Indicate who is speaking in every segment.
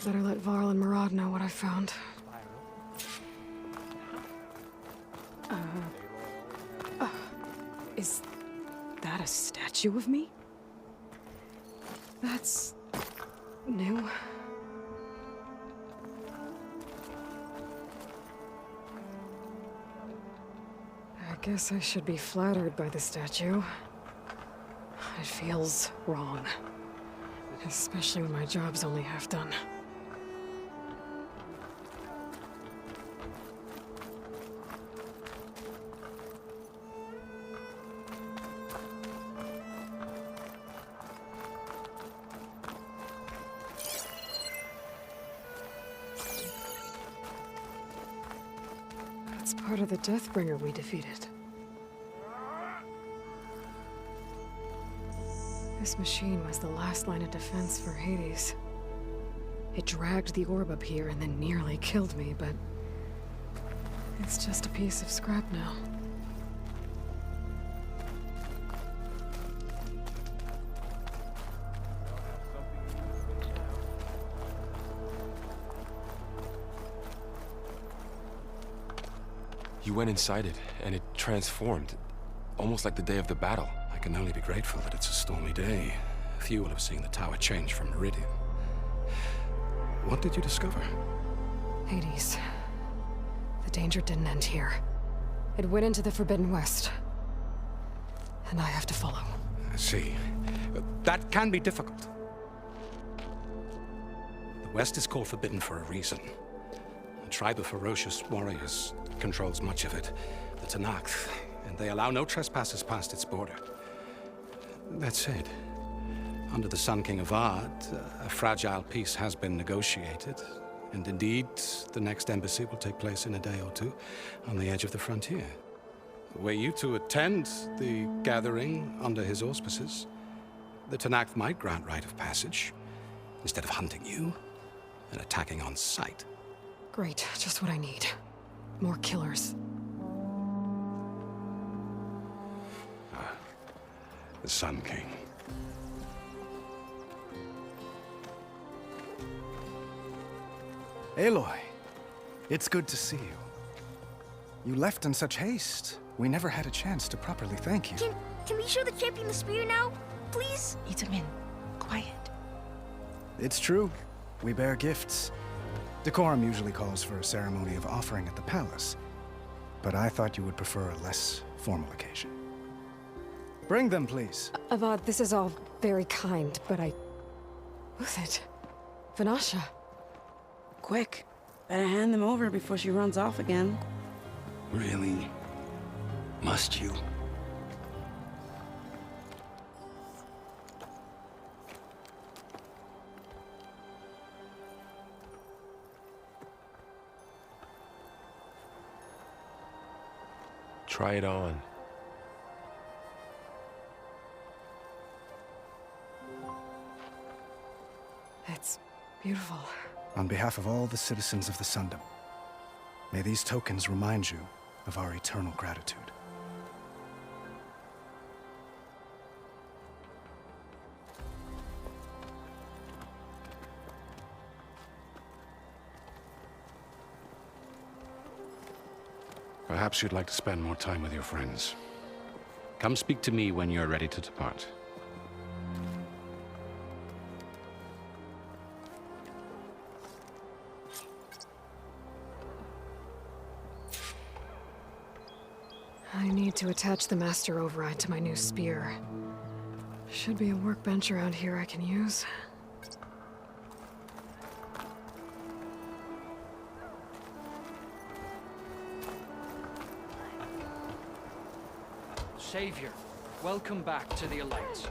Speaker 1: Better let Varl and Murad know what I found. Is that a statue of me? That's new. I guess I should be flattered by the statue. It feels wrong. Especially when my job's only half done. That's part of the Deathbringer we defeated. This machine was the last line of defense for Hades. It dragged the orb up here and then nearly killed me, but it's just a piece of scrap now.
Speaker 2: You went inside it, and it transformed, almost like the day of the battle.
Speaker 3: I can only be grateful that it's a stormy day. Few will have seen the tower change from Meridian. What did you discover?
Speaker 1: Hades. The danger didn't end here. It went into the Forbidden West. And I have to follow.
Speaker 3: I see. That can be difficult. The West is called Forbidden for a reason. A tribe of ferocious warriors controls much of it. The Talanah, and they allow no trespassers past its border. That said, under the Sun King Avad, a fragile peace has been negotiated. And indeed, the next embassy will take place in a day or two on the edge of the frontier. Were you to attend the gathering under his auspices, the Talanah might grant right of passage, instead of hunting you and attacking on sight.
Speaker 1: Great, just what I need. More killers.
Speaker 3: The Sun King.
Speaker 4: Aloy, it's good to see you. You left in such haste. We never had a chance to properly thank you.
Speaker 5: Can we show the champion the spear now? Please?
Speaker 6: Itamin, quiet.
Speaker 4: It's true. We bear gifts. Decorum usually calls for a ceremony of offering at the palace. But I thought you would prefer a less formal occasion. Bring them, please.
Speaker 1: Avad, this is all very kind, but Uthid. Vanasha.
Speaker 6: Quick. Better hand them over before she runs off again.
Speaker 3: Really? Must you?
Speaker 2: Try it on.
Speaker 1: It's beautiful.
Speaker 4: On behalf of all the citizens of the Sundom, may these tokens remind you of our eternal gratitude.
Speaker 3: Perhaps you'd like to spend more time with your friends. Come speak to me when you're ready to depart.
Speaker 1: I need to attach the Master Override to my new spear. Should be a workbench around here I can use.
Speaker 7: Savior, welcome back to the Alliance.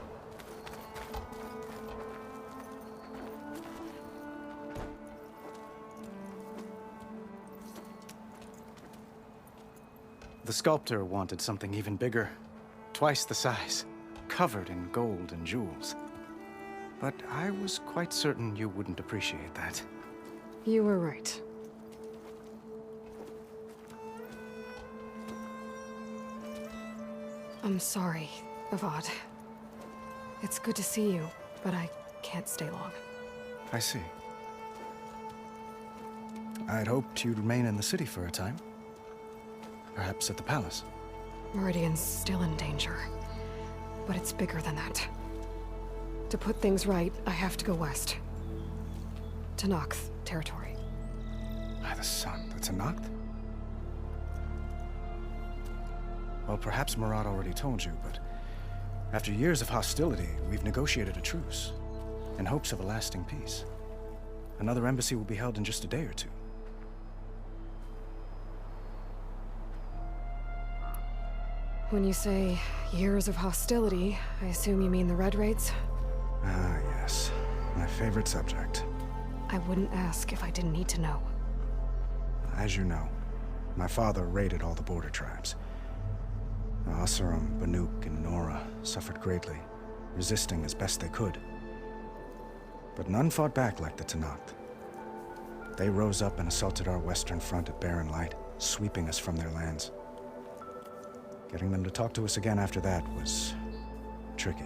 Speaker 4: The sculptor wanted something even bigger. Twice the size. Covered in gold and jewels. But I was quite certain you wouldn't appreciate that.
Speaker 1: You were right. I'm sorry, Avad. It's good to see you, but I can't stay long.
Speaker 4: I see. I'd hoped you'd remain in the city for a time. Perhaps at the palace.
Speaker 1: Meridian's still in danger. But it's bigger than that. To put things right, I have to go west. To Nox territory.
Speaker 4: By the sun, the Talanah? Well, perhaps Murad already told you, but after years of hostility, we've negotiated a truce, in hopes of a lasting peace. Another embassy will be held in just a day or two.
Speaker 1: When you say years of hostility, I assume you mean the Red Raids?
Speaker 4: Ah, yes. My favorite subject.
Speaker 1: I wouldn't ask if I didn't need to know.
Speaker 4: As you know, my father raided all the border tribes. Asurum, Banuk, and Nora suffered greatly, resisting as best they could. But none fought back like the Talanah. They rose up and assaulted our western front at Barren Light, sweeping us from their lands. Getting them to talk to us again after that was tricky.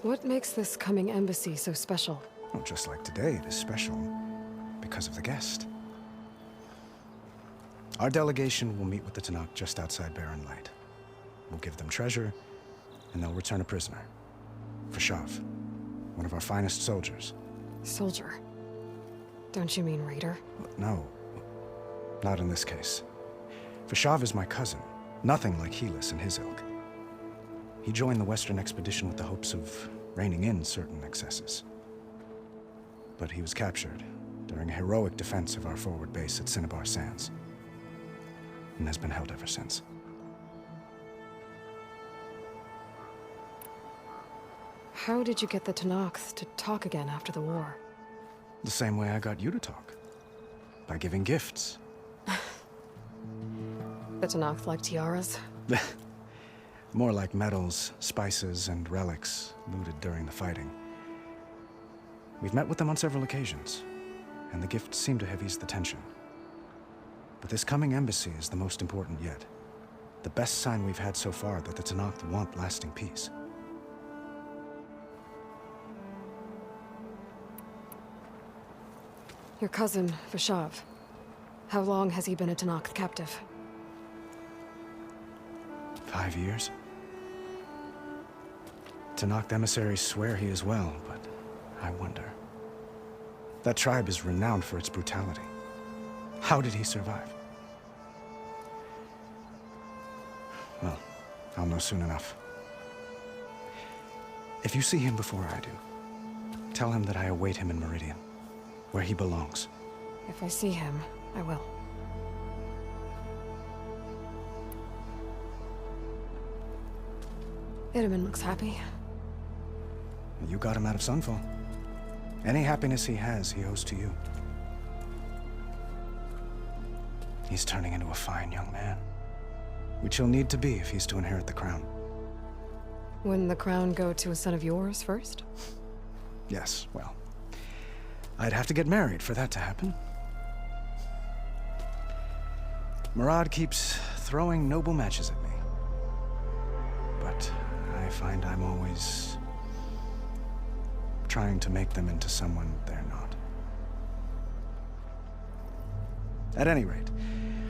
Speaker 1: What makes this coming embassy so special?
Speaker 4: Well, just like today, it is special because of the guest. Our delegation will meet with the Talanah just outside Barren Light. We'll give them treasure, and they'll return a prisoner. Vashav, one of our finest soldiers.
Speaker 1: Soldier? Don't you mean raider?
Speaker 4: No, not in this case. Vashav is my cousin, nothing like Helis and his ilk. He joined the Western expedition with the hopes of reining in certain excesses. But he was captured during a heroic defense of our forward base at Cinnabar Sands, and has been held ever since.
Speaker 1: How did you get the Talanah to talk again after the war?
Speaker 4: The same way I got you to talk. By giving gifts.
Speaker 1: The Talanah like tiaras?
Speaker 4: More like medals, spices, and relics looted during the fighting. We've met with them on several occasions, and the gifts seem to have eased the tension. But this coming embassy is the most important yet. The best sign we've had so far that the Talanah want lasting peace.
Speaker 1: Your cousin, Vashav. How long has he been a Talanah captive?
Speaker 4: 5 years. Talanah emissaries swear he is well, but I wonder. That tribe is renowned for its brutality. How did he survive? Well, I'll know soon enough. If you see him before I do, tell him that I await him in Meridian, where he belongs.
Speaker 1: If I see him, I will. Itaman looks happy.
Speaker 4: You got him out of Sunfall. Any happiness he has, he owes to you. He's turning into a fine young man, which he'll need to be if he's to inherit the crown.
Speaker 1: Wouldn't the crown go to a son of yours first?
Speaker 4: Yes, well, I'd have to get married for that to happen. Murad keeps throwing noble matches at me. But I find I'm always trying to make them into someone they're not. At any rate,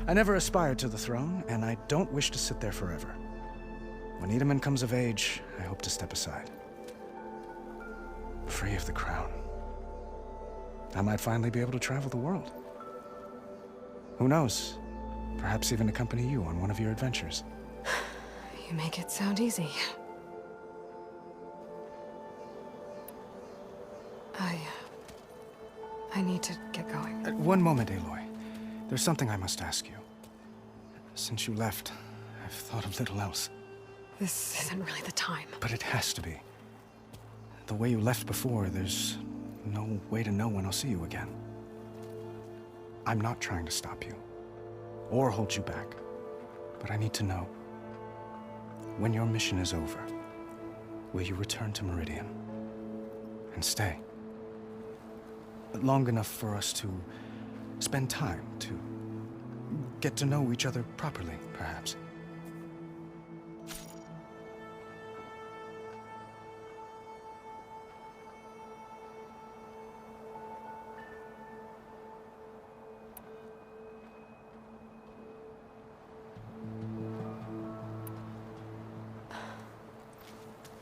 Speaker 4: I never aspired to the throne, and I don't wish to sit there forever. When Itaman comes of age, I hope to step aside. Free of the crown. I might finally be able to travel the world. Who knows? Perhaps even accompany you on one of your adventures.
Speaker 1: You make it sound easy. I need to get going.
Speaker 4: One moment, Aloy. There's something I must ask you. Since you left, I've thought of little else.
Speaker 1: This isn't really the time.
Speaker 4: But it has to be. The way you left before, there's no way to know when I'll see you again. I'm not trying to stop you, or hold you back. But I need to know. When your mission is over, will you return to Meridian? And stay? Long enough for us to spend time, to get to know each other properly, perhaps.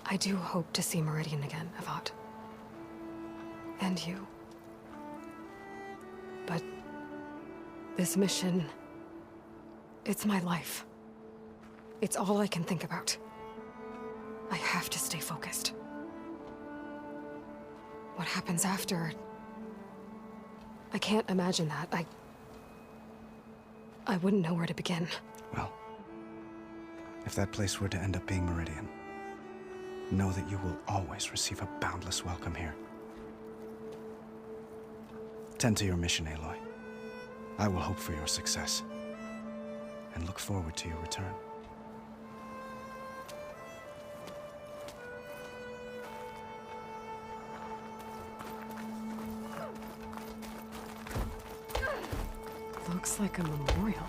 Speaker 1: I do hope to see Meridian again, Avad. And you. But this mission, it's my life. It's all I can think about. I have to stay focused. What happens after? I can't imagine that. I wouldn't know where to begin.
Speaker 4: Well, if that place were to end up being Meridian, know that you will always receive a boundless welcome here. Tend to your mission, Aloy. I will hope for your success, and look forward to your return.
Speaker 1: Looks like a memorial.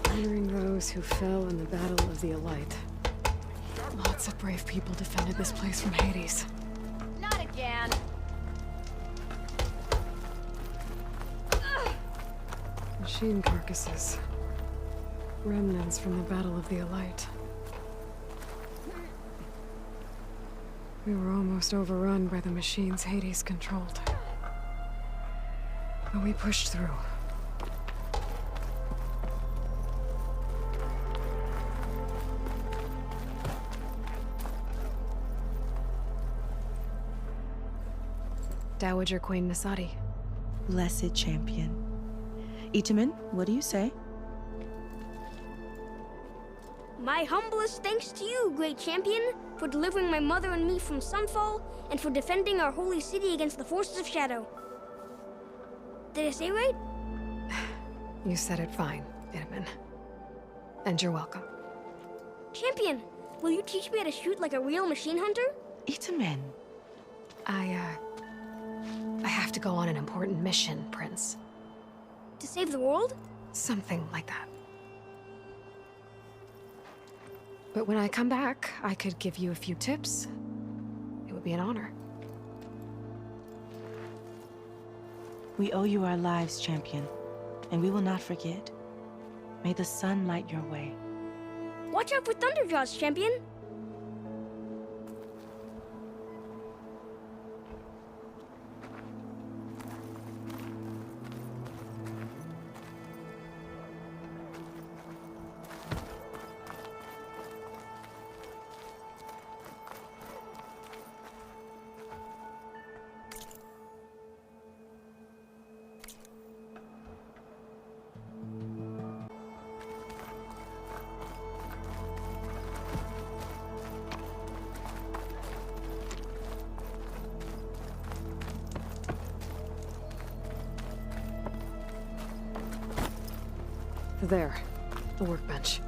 Speaker 1: Honoring those who fell in the Battle of the Alite. Lots of brave people defended this place from Hades.
Speaker 5: Not again.
Speaker 1: Machine carcasses. Remnants from the Battle of the Alite. We were almost overrun by the machines Hades controlled. But we pushed through. Dowager Queen Nasadi.
Speaker 6: Blessed champion. Itamen, what do you say?
Speaker 5: My humblest thanks to you, great champion, for delivering my mother and me from Sunfall, and for defending our holy city against the forces of Shadow. Did I say right?
Speaker 1: You said it fine, Itamen. And you're welcome.
Speaker 5: Champion, will you teach me how to shoot like a real machine hunter?
Speaker 6: Itamen.
Speaker 1: I have to go on an important mission, Prince.
Speaker 5: To save the world?
Speaker 1: Something like that. But when I come back, I could give you a few tips. It would be an honor.
Speaker 6: We owe you our lives, champion, and we will not forget. May the sun light your way.
Speaker 5: Watch out for Thunderjaws, champion!
Speaker 1: There, the workbench.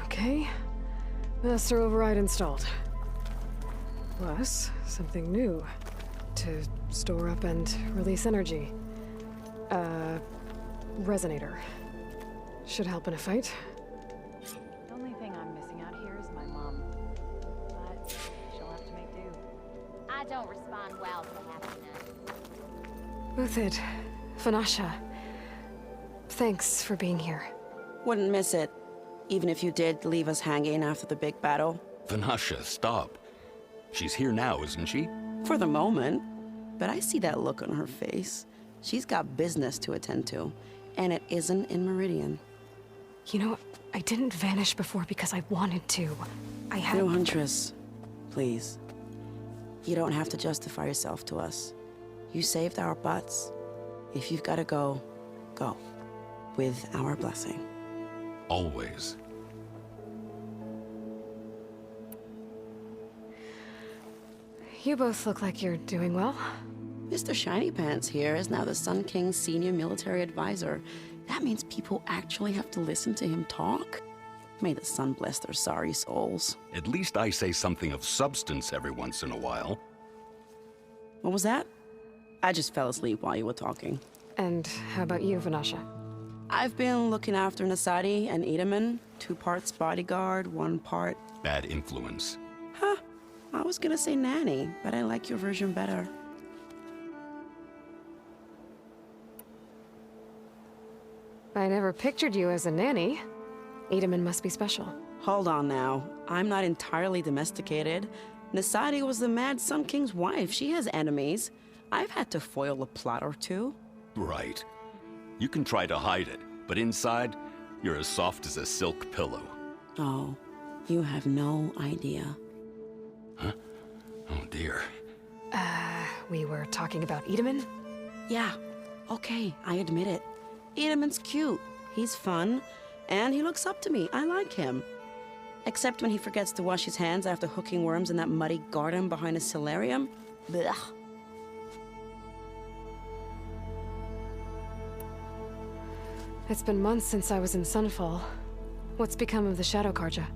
Speaker 1: Okay, master override installed. Plus, something new. To store up and release energy. Resonator. Should help in a fight.
Speaker 8: The only thing I'm missing out here is my mom. But she'll have to make do.
Speaker 9: I don't respond well to happiness.
Speaker 1: Uthid, Vanasha. Thanks for being here.
Speaker 6: Wouldn't miss it, even if you did leave us hanging after the big battle.
Speaker 10: Vanasha, stop. She's here now, isn't she?
Speaker 6: For the moment. But I see that look on her face. She's got business to attend to, and it isn't in Meridian.
Speaker 1: You know, I didn't vanish before because I wanted to. I had...
Speaker 6: No, huntress. Please. You don't have to justify yourself to us. You saved our butts. If you've got to go, go. With our blessing.
Speaker 10: Always.
Speaker 1: You both look like you're doing well.
Speaker 6: Mr. Shiny Pants here is now the Sun King's senior military advisor. That means people actually have to listen to him talk? May the sun bless their sorry souls.
Speaker 10: At least I say something of substance every once in a while.
Speaker 6: What was that? I just fell asleep while you were talking.
Speaker 1: And how about you, Vanasha?
Speaker 6: I've been looking after Nasadi and Edaman. 2 parts bodyguard, 1 part...
Speaker 10: Bad influence.
Speaker 6: Huh. I was gonna say nanny, but I like your version better.
Speaker 1: I never pictured you as a nanny. Edaman must be special.
Speaker 6: Hold on now. I'm not entirely domesticated. Nasadi was the Mad Sun King's wife. She has enemies. I've had to foil a plot or 2.
Speaker 10: Right. You can try to hide it, but inside, you're as soft as a silk pillow.
Speaker 6: Oh, you have no idea.
Speaker 10: Huh? Oh dear.
Speaker 1: We were talking about Edaman?
Speaker 6: Yeah, okay, I admit it. Edaman's cute. He's fun, and he looks up to me. I like him. Except when he forgets to wash his hands after hooking worms in that muddy garden behind a solarium. Blech.
Speaker 1: It's been months since I was in Sunfall. What's become of the Shadow Karja?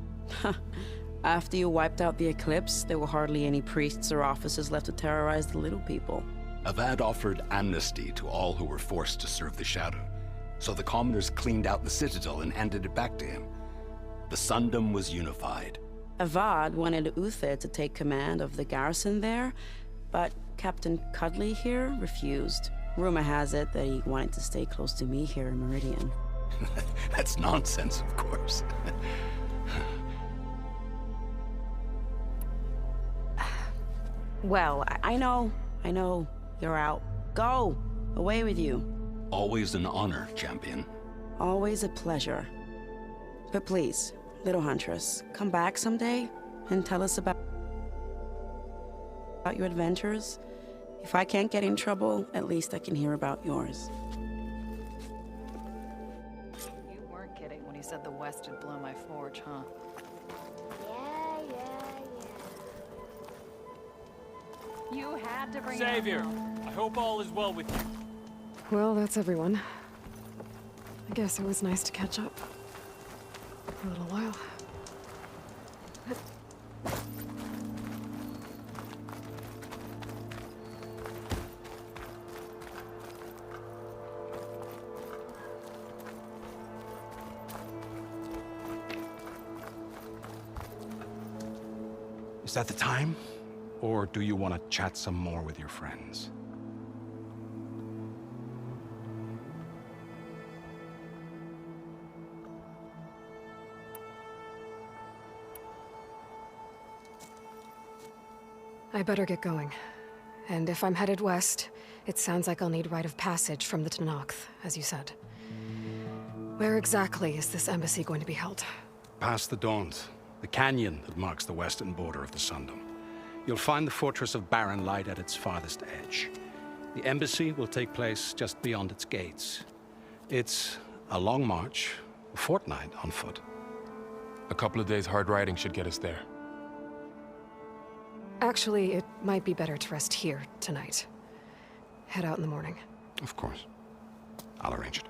Speaker 6: After you wiped out the eclipse, there were hardly any priests or officers left to terrorize the little people.
Speaker 10: Avad offered amnesty to all who were forced to serve the Shadow. So the commoners cleaned out the citadel and handed it back to him. The Sundom was unified.
Speaker 6: Avad wanted Uthid to take command of the garrison there, but Captain Cuddly here refused. Rumor has it that he wanted to stay close to me here in Meridian.
Speaker 10: That's nonsense, of course.
Speaker 1: Well,
Speaker 6: I know. You're out. Go! Away with you.
Speaker 10: Always an honor, champion.
Speaker 6: Always a pleasure. But please, little huntress, come back someday and tell us about your adventures. If I can't get in trouble, at least I can hear about yours.
Speaker 8: You weren't kidding when you said the West would blow my forge, huh?
Speaker 9: Yeah.
Speaker 8: You had to bring
Speaker 7: Savior, I hope all is well with you.
Speaker 1: well, that's everyone. I guess it was nice to catch up. For a little while.
Speaker 3: Is that the time? Or do you want to chat some more with your friends?
Speaker 1: I better get going. And if I'm headed west, it sounds like I'll need rite of passage from the Talanah, as you said. Where exactly is this embassy going to be held?
Speaker 3: Past the Daunt, the canyon that marks the western border of the Sundom. You'll find the fortress of Barren light at its farthest edge. The embassy will take place just beyond its gates. It's a long march, a fortnight on foot.
Speaker 2: A couple of days hard riding should get us there.
Speaker 1: Actually, it might be better to rest here tonight. Head out in the morning.
Speaker 3: Of course. I'll arrange it.